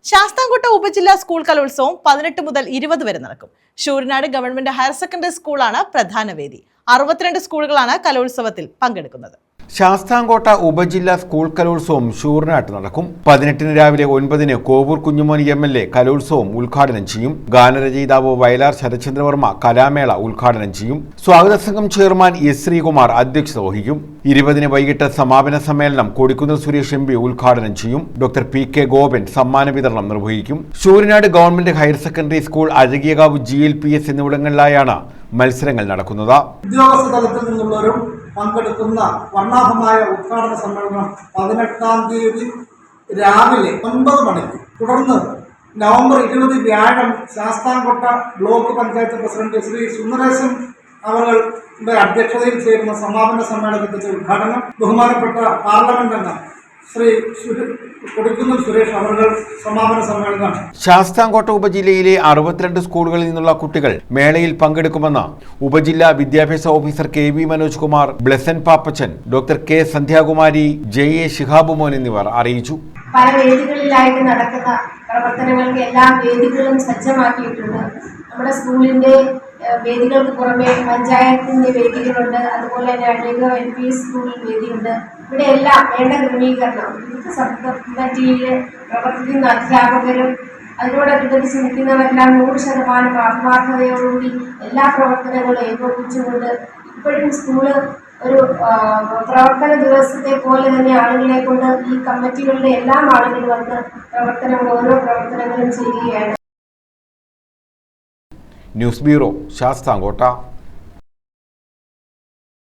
ശാസ്താംകോട്ട ഉപജില്ലാ സ്കൂൾ കലോത്സവം 18 മുതൽ 20 വരെ നടക്കും. ശൂരനാട് ഗവൺമെന്റ് ഹയർ സെക്കൻഡറി സ്കൂളാണ് പ്രധാന വേദി. 62 സ്കൂളുകളാണ് കലോത്സവത്തിൽ പങ്കെടുക്കുന്നത്. ശാസ്താംകോട്ട ഉപജില്ലാ സ്കൂൾ കലോത്സവം ശൂരനാട്ട് നടക്കും. 18 രാവിലെ 9 കോവൂർ കുഞ്ഞുമോൻ MLA കലോത്സവം ഉദ്ഘാടനം ചെയ്യും. ഗാനരചയിതാവ് വയലാർ ശരചന്ദ്രവർമ്മ കലാമേള ഉദ്ഘാടനം ചെയ്യും. സ്വാഗത സംഘം ചെയർമാൻ S. ശ്രീകുമാർ അധ്യക്ഷത വഹിക്കും. 20 വൈകിട്ട് സമാപന സമ്മേളനം കൊടിക്കുന്നിൽ സുരേഷ് MP ഉദ്ഘാടനം ചെയ്യും. Doctor P.K. ഗോപൻ സമ്മാന വിതരണം നിർവഹിക്കും. Sooranad government higher secondary school, Azhakiyakavu GLPS എന്നിവിടങ്ങളിലായാണ് മത്സരങ്ങൾ നടക്കുന്നത്. ഉദ്യോഗസ്ഥ തലത്തിൽ നിന്നുള്ളവരും പങ്കെടുക്കുന്ന വർണ്ണാഭമായ ഉദ്ഘാടന സമ്മേളനം 18-ാം തീയതി രാവിലെ 9 മണിക്ക്, തുടർന്ന് നവംബർ 20 വ്യാഴം ശാസ്താംകോട്ട ബ്ലോക്ക് പഞ്ചായത്ത് പ്രസിഡന്റ് ശ്രീ സുന്ദരേശൻ അവരുടെ അധ്യക്ഷതയിൽ ചേരുന്ന സമാപന സമ്മേളനത്തിന്റെ ഉദ്ഘാടനം ബഹുമാനപ്പെട്ട പാർലമെന്റ് അംഗം ശ്രീ കൊടിക്കുന്നിൽ സുരേഷ് അവർ സമാപന സമ്മേളനം. ശാസ്താംകോട്ട ഉപജില്ലയിലെ 62 സ്കൂളുകളിൽ നിന്നുള്ള കുട്ടികൾ മേളയിൽ പങ്കെടുക്കുമെന്ന് ഉപജില്ലാ വിദ്യാഭ്യാസ officer KV Manoj Kumar, Blessen Pappachan, doctor K. Sandhyakumari, JA Shihab Mon എന്നിവർ അറിയിച്ചു. പല വേദികളിലായിട്ട് നടക്കുന്ന പ്രവർത്തനങ്ങൾക്ക് എല്ലാ വേദികളും സജ്ജമാക്കിയിട്ടുണ്ട്. നമ്മുടെ സ്കൂളിന്റെ വേദികൾക്ക് പുറമെ പഞ്ചായത്തിന്റെ വേദികളുണ്ട്, അതുപോലെ തന്നെ അഴകിയ LP സ്കൂളിൽ വേദിയുണ്ട്. ഇവിടെ എല്ലാം വേണ്ട ക്രമീകരണം വിവിധ സബ് കമ്മിറ്റിയിൽ പ്രവർത്തിക്കുന്ന അധ്യാപകരും അതിനോടനുബന്ധിച്ച് നിൽക്കുന്നവരെല്ലാം 100% ആത്മാർത്ഥതയോടുകൂടി എല്ലാ പ്രവർത്തനങ്ങളും ഏകോപിച്ചുകൊണ്ട് ഇപ്പോഴും സ്കൂള് ഒരു പ്രവർത്തന ദിവസത്തെ പോലെ തന്നെ ആളുകളെ കൊണ്ട് ഈ കമ്മിറ്റികളുടെ എല്ലാ ആളുകളും വന്ന് ഓരോ പ്രവർത്തനങ്ങളും ചെയ്യുകയാണ്. News bureau, Sasthamkotta.